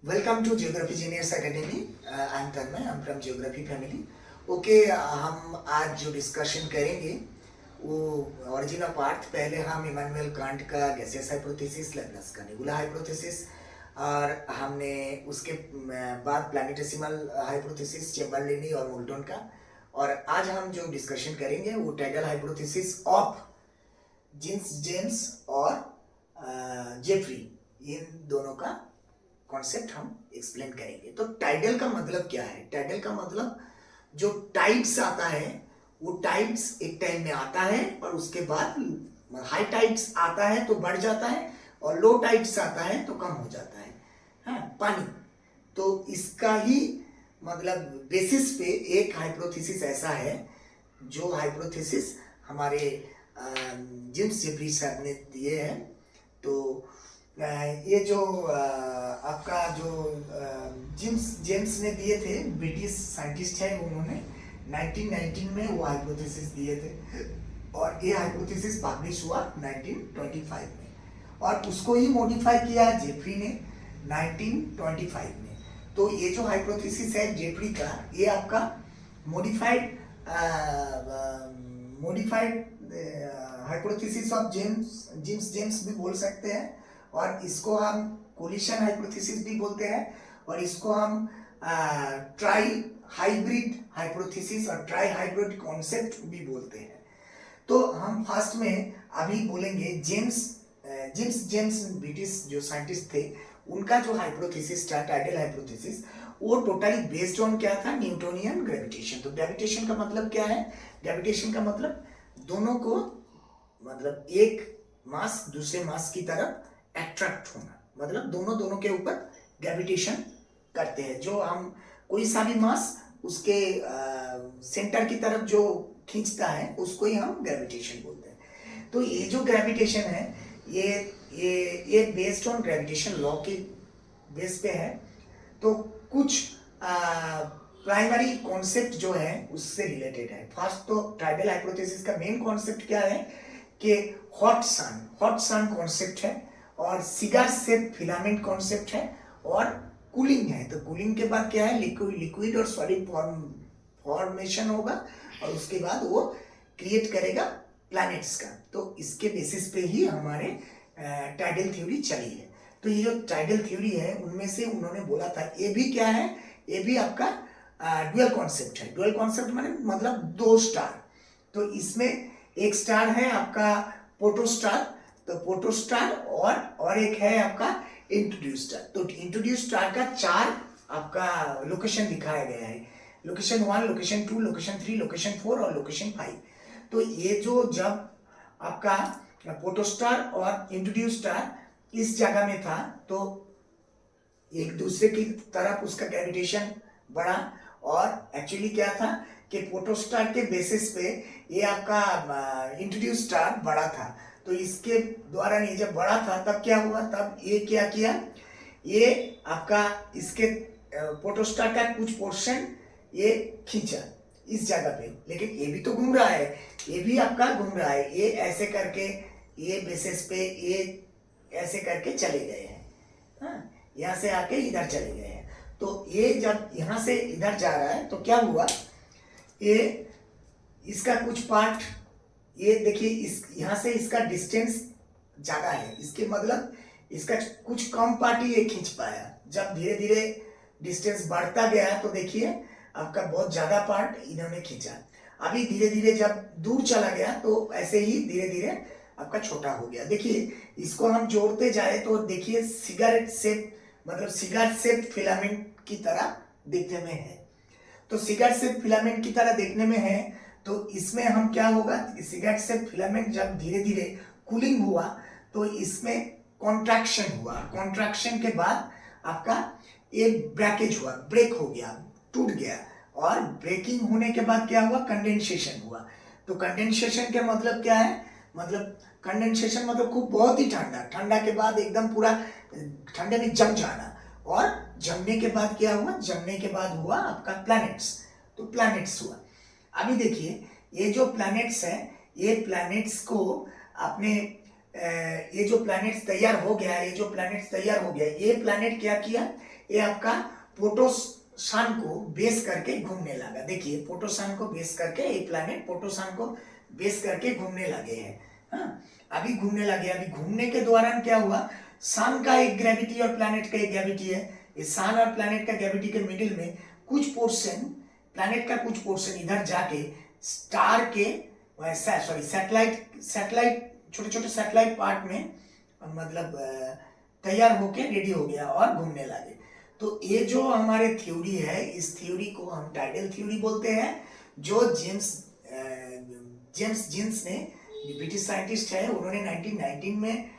Welcome to geography geniuses academy. I am Tanmay, I am from geography family. Okay, हम आज जो discussion करेंगे वो ओरिजिन ऑफ अर्थ। पहले हम इमानुएल कांट का गैसियस हाइपोथेसिस, लैप्लास का नेबुला हाइपोथेसिस, और हमने उसके बाद प्लैनेटेसिमल हाइपोथेसिस चेम्बरलेनी और मोल्टन का। और आज हम जो डिस्कशन करेंगे वो tidal hypothesis of jeans James और जेफरी, इन दोनों का कॉन्सेप्ट हम एक्सप्लेन करेंगे। तो टाइडल का मतलब क्या है? टाइडल का मतलब जो टाइड्स आता है वो टाइड्स एक टाइम में आता है और उसके बाद हाई टाइड्स आता है तो बढ़ जाता है और लो टाइड्स आता है तो कम हो जाता है। हाँ, पानी। तो इसका ही मतलब बेसिस पे एक हाइपोथेसिस ऐसा है जो हाइपोथेसिस हमारे जेम्स जेफरी साहब ने दिए हैं। तो ये जो आपका जो जेम्स जेम्स ने दिए थे, ब्रिटिश साइंटिस्ट है, उन्होंने 1919 में वो हाइपोथेसिस दिए थे और ये हाइपोथेसिस पब्लिश हुआ 1925 में और उसको ही मॉडिफाई किया जेफरी ने 1925 में। तो ये जो हाइपोथेसिस है जेफरी का, ये आपका modified modified hypothesis of James James भी बोल सकते हैं और इसको हम कोलिशन हाइपोथेसिस भी बोलते हैं और इसको हम ट्राई हाइब्रिड हाइपोथेसिस और ट्राई हाइब्रिड कॉन्सेप्ट भी बोलते हैं। तो हम फर्स्ट में अभी बोलेंगे जेम्स जेम्स ब्रिटिश जो साइंटिस्ट थे, उनका जो हाइपोथेसिस था टाइडल हाइपोथेसिस, वो टोटली बेस्ड ऑन क्या था? Newtonian gravitation. तो ग्रेविटेशन का मतलब क्या है? ग्रेविटेशन का मतलब दोनों को, मतलब एक मास दूसरे मास की तरफ अट्रैक्ट होना, मतलब दोनों दोनों के ऊपर ग्रेविटेशन करते हैं। जो हम कोई सा भी मास उसके सेंटर की तरफ जो खींचता है उसको ही हम ग्रेविटेशन बोलते हैं। तो ये जो ग्रेविटेशन है ये ये बेस्ड ऑन ग्रेविटेशन लॉ के बेस पे है। तो कुछ प्राइमरी कॉन्सेप्ट जो है उससे रिलेटेड है। फर्स्ट तो टाइडल हाइपोथेसिस का मेन कॉन्सेप्ट क्या है कि हॉट सन कॉन्सेप्ट है और सिगार शेप फिलामेंट कॉन्सेप्ट है और कूलिंग है। तो कूलिंग के बाद क्या है? लिक्विड और सॉलिड फॉर्मेशन होगा और उसके बाद वो क्रिएट करेगा प्लैनेट्स का। तो इसके बेसिस पे ही हमारे टाइडल थ्योरी चली है। तो ये जो टाइडल थ्योरी है उनमें से उन्होंने बोला था, ये भी क्या है? ये भी आपका डुअल कॉन्सेप्ट है। डुअल कॉन्सेप्ट माने मतलब दो स्टार। तो इसमें एक स्टार है आपका प्रोटोस्टार, तो प्रोटोस्टार और एक है आपका इंट्रोड्यूस स्टार। तो इंट्रोड्यूस स्टार का चार आपका लोकेशन दिखाया गया है, लोकेशन 1, लोकेशन 2, लोकेशन 3, लोकेशन 4 और लोकेशन 5। तो ये जो जब आपका प्रोटोस्टार और इंट्रोड्यूस स्टार इस जगह में था तो एक दूसरे की तरफ उसका ग्रेविटेशन बढ़ा और एक्चुअली क्या था कि प्रोटोस्टार के बेसिस पे ये आपका इंट्रोड्यूस स्टार बड़ा था। तो इसके द्वारा ये जब बड़ा था तब क्या हुआ? तब ये क्या किया? ये आपका इसके प्रोटोस्टार का कुछ पोर्शन ये खींचा इस जगह पे, लेकिन ये भी तो घूम रहा है, ये भी आपका घूम रहा है। ये ऐसे करके ये बेसिस पे ये ऐसे करके चले गए हैं। हाँ, यहाँ से आके इधर चले गए हैं। तो ये जब यहाँ से इधर जा रहा है तो क्या हुआ? ये इसका कुछ पार्ट, ये देखिए इस यहाँ से इसका डिस्टेंस ज्यादा है, इसके मतलब इसका कुछ कम पार्ट ही ये खींच पाया। जब धीरे धीरे डिस्टेंस बढ़ता गया तो देखिए आपका बहुत ज्यादा पार्ट इन्होंने खींचा। अभी धीरे धीरे जब दूर चला गया तो ऐसे ही धीरे धीरे आपका छोटा हो गया। देखिए इसको हम जोड़ते जाए तो देखिए सिगरेट शेप, मतलब सिगार शेप फिलामेंट की तरह देखने में है। तो सिगार शेप फिलामेंट की तरह देखने में है तो इसमें हम क्या होगा? सिगार शेप फिलामेंट जब धीरे धीरे कूलिंग हुआ तो इसमें कॉन्ट्रैक्शन हुआ। कॉन्ट्रैक्शन के बाद आपका एक ब्रेकेज हुआ, ब्रेक हो गया, टूट गया। और ब्रेकिंग होने के बाद क्या हुआ? कंडेंसेशन हुआ। तो कंडेंसेशन का मतलब क्या है? मतलब कंडेंसेशन मतलब खूब बहुत ही ठंडा, ठंडा के बाद एकदम पूरा ठंडे में जम जाना। और जमने के बाद क्या हुआ? जमने के बाद हुआ आपका प्लैनेट्स। तो प्लैनेट्स हुआ। अभी देखिए ये जो प्लैनेट्स है, ये प्लैनेट्स को आपने ये जो प्लैनेट्स तैयार हो गया, ये जो प्लैनेट्स तैयार हो गया, ये प्लैनेट क्या किया? ये आपका पोटोसान को बेस करके घूमने लगा। देखिए पोटोसान को बेस करके, ये प्लैनेट पोटोसान को बेस करके घूमने लगे हैं। हाँ, अभी घूमने लगे। अभी घूमने के दौरान क्या हुआ, सन का एक ग्रेविटी और प्लैनेट का एक ग्रेविटी है। इस सन और प्लैनेट का ग्रेविटी के मिडिल में कुछ पोर्शन, प्लैनेट का कुछ पोर्शन इधर जाके स्टार के सैटेलाइट छोटे छोटे सैटेलाइट पार्ट में मतलब तैयार होके रेडी हो गया और घूमने लगे। तो ये जो हमारे थ्योरी है, इस थ्योरी को हम टाइडल थ्योरी बोलते हैं, जो जेम्स जीन्स ने, ब्रिटिश साइंटिस्ट है, उन्होंने 1919 में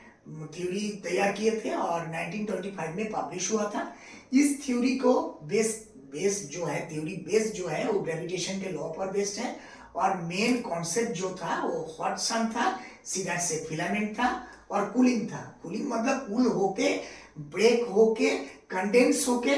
थ्योरी तैयार किए थे और 1925 में पब्लिश हुआ था। इस थ्योरी को बेस जो है, थ्योरी बेस जो है वो ग्रेविटेशन के लॉ पर बेस्ड है। और मेन कॉन्सेप्ट जो था वो हॉट सन था, सीधा से फिलामेंट था, और कूलिंग था। कूलिंग मतलब कूल होके, ब्रेक होके, कंडेंस होके,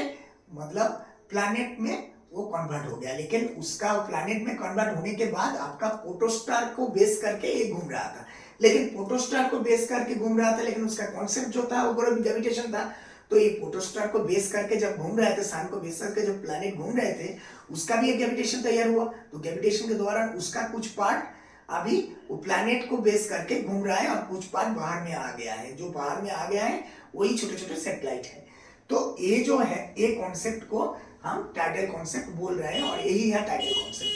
मतलब प्लैनेट में वो कन्वर्ट हो गया। लेकिन उसका प्लैनेट में कन्वर्ट होने के बाद आपका प्रोटोस्टार को बेस करके ये घूम रहा था। लेकिन प्रोटोस्टार को बेस करके घूम रहा था, लेकिन उसका कॉन्सेप्ट जो था वो ग्रेविटेशन था। तो ये प्रोटोस्टार को बेस करके जब घूम रहे थे, सन को बेस करके जब प्लैनेट घूम रहे थे, उसका भी एक ग्रेविटेशन तैयार हुआ। तो ग्रेविटेशन के दौरान उसका कुछ पार्ट अभी वो प्लैनेट को बेस करके घूम रहा है और कुछ पार्ट बाहर में आ गया है। जो बाहर में आ गया है वही छोटे छोटे सैटेलाइट है। तो ये जो है, ये कॉन्सेप्ट को हम टाइडल कॉन्सेप्ट बोल रहे हैं और यही है टाइडल कॉन्सेप्ट।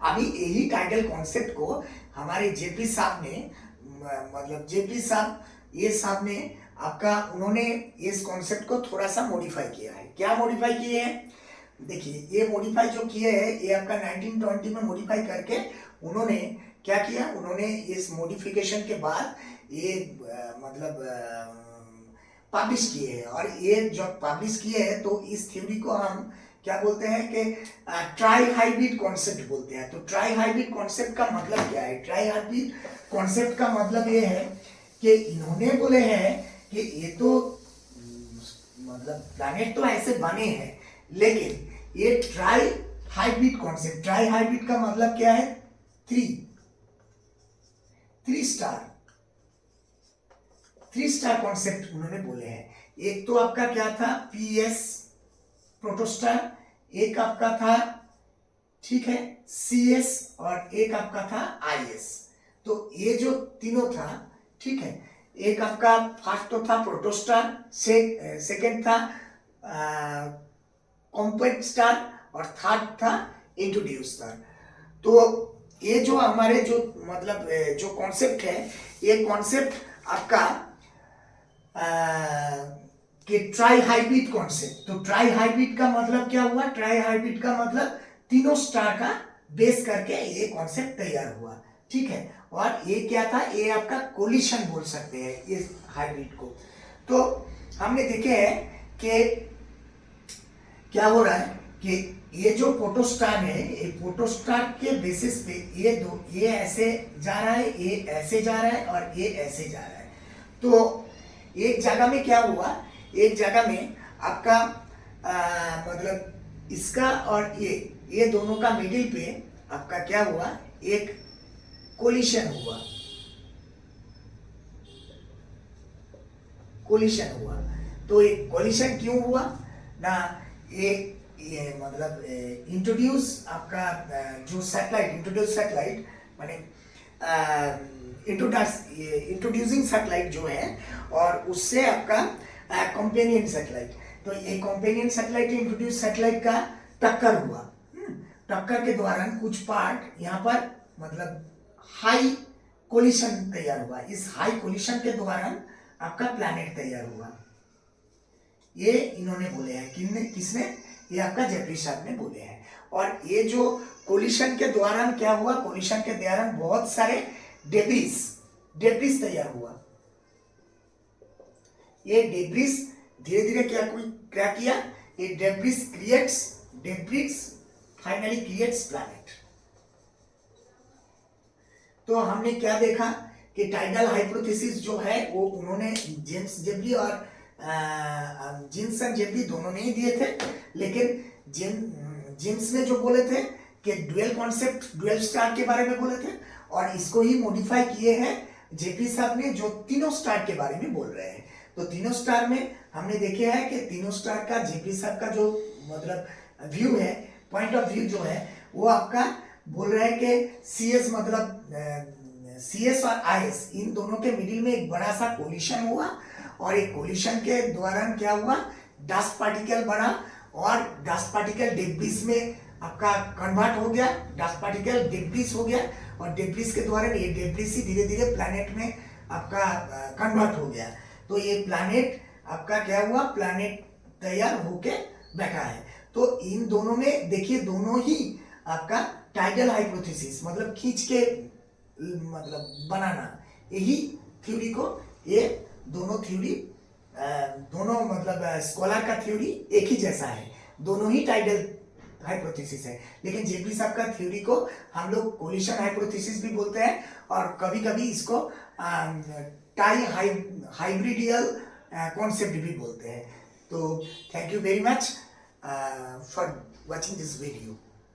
अभी यही टाइडल कॉन्सेप्ट को हमारे जेपी साहब ने, मतलब जेपी साहब, ये साहब ने आपका, उन्होंने इस कॉन्सेप्ट को थोड़ा सा मॉडिफाई किया है। क्या मॉडिफाई किए हैं, देखिए ये मॉडिफाई जो किए हैं, ये आपका 1920 में मॉडिफाई करके उन्होंने क्या किया, उन्होंने इस मॉडिफिकेशन के बाद ये मतलब पब्लिश किए हैं। और ये जब पब्लिश किए हैं तो इस थ्योरी को हम क्या बोलते हैं कि ट्राई हाइब्रिड कॉन्सेप्ट बोलते हैं। तो ट्राई हाइब्रिड कॉन्सेप्ट का मतलब क्या है, ट्राई हाइब्रिड कॉन्सेप्ट का मतलब ये है कि इन्होंने बोले हैं कि ये तो मतलब प्लैनेट तो ऐसे बने हैं, लेकिन ये try hybrid concept, try hybrid का मतलब क्या है, थ्री स्टार कॉन्सेप्ट उन्होंने बोले हैं। एक तो आपका क्या था, पीएस प्रोटोस्टार, एक आपका था, ठीक है, सीएस, और एक आपका था आईएस। तो ये जो तीनों था, ठीक है, एक आपका फर्स्ट तो था प्रोटोस्टार, सेकंड था कॉम्पैक्ट स्टार, और थर्ड था इंट्रोड्यूस स्टार। तो ये जो हमारे जो मतलब जो कॉन्सेप्ट है, ये कॉन्सेप्ट आपका कि ट्राई हाइब्रिड कॉन्सेप्ट। तो ट्राई हाइब्रिड का मतलब क्या हुआ, ट्राई हाइब्रिड का मतलब तीनों स्टार का बेस करके ये कॉन्सेप्ट तैयार हुआ, ठीक है। और ये क्या था, ये आपका कोलिशन बोल सकते हैं इस हाइब्रिड को। तो हमने देखे हैं कि क्या हो रहा है कि ये जो प्रोटोस्टार है, ये प्रोटोस्टार के बेसिस पे ये ऐसे जा रहा है, ये ऐसे जा रहा है, और ये ऐसे जा रहा है। तो एक जगह में क्या हुआ, एक जगह में आपका मतलब इसका और ये दोनों का मिडिल पे आपका क्या हुआ, एक कोलिशन हुआ, तो ये कोलिशन क्यों हुआ ना, ये मतलब इंट्रोड्यूस आपका जो सैटेलाइट, इंट्रोड्यूस सैटेलाइट माने इंट्रोड्यूसिंग सैटेलाइट जो है, और उससे आपका कंपेनियन सैटेलाइट। तो ये कंपेनियन सैटेलाइट, इंट्रोड्यूस सैटेलाइट का टक्कर हुआ। टक्कर के दौरान कुछ पार्ट यहाँ पर मतलब हाई कोलिशन तैयार हुआ। इस हाई कोलिशन के दौरान आपका प्लैनेट तैयार हुआ। ये इन्होंने बोले हैं, किसने, ये आपका जेपरी साहब ने बोले हैं। और ये जो कोलिशन के दौरान क्या हुआ, कोलिशन के दौरान बहुत सारे डेब्रिस तैयार हुआ। ये डेब्रिस धीरे धीरे क्या किया, ये डेब्रिस फाइनली क्रिएट्स प्लैनेट। तो हमने क्या देखा कि टाइडल हाइपोथेसिस जो है वो उन्होंने जेम्स जेपली और जिन्सन जेपली दोनों ने ही दिए थे। लेकिन जिम्स ने जो बोले थे कि ड्यूअल स्टार के बारे में बोले थे, और इसको ही मॉडिफाई किए हैं जेपी साहब ने, जो तीनों स्टार के बारे में बोल रहे हैं। तो तीनों स्टार में हमने देखे है कि तीनों स्टार का जेपी साहब का जो मतलब व्यू है, पॉइंट ऑफ व्यू जो है, वो आपका बोल रहे हैं कि सीएस मतलब सीएस और आईएस इन दोनों के मिडिल में एक बड़ा सा कोलिशन हुआ, और एक कोलिशन के दौरान क्या हुआ, डस्ट पार्टिकल बना और डस्ट पार्टिकल डेब्रिस में आपका कन्वर्ट हो गया, डस्ट पार्टिकल डेब्रिस हो गया, और डेब्रिस के द्वारा ये डेब्रिस ही धीरे धीरे प्लैनेट में आपका कन्वर्ट हो गया। तो ये प्लैनेट आपका क्या हुआ, प्लैनेट तैयार होके बैठा है। तो इन दोनों में देखिए, दोनों ही आपका टाइडल हाइपोथेसिस मतलब खींच के मतलब बनाना, यही थ्योरी को, ये दोनों थ्योरी दोनों मतलब स्कॉलर का थ्योरी एक ही जैसा है, दोनों ही टाइडल हाइपोथेसिस है। लेकिन जेपी साहब का थ्योरी को हम लोग कोलिशन हाइपोथेसिस भी बोलते हैं, और कभी कभी इसको टाई हाइब्रिडियल कॉन्सेप्ट भी बोलते हैं। तो thank you very much for watching this video.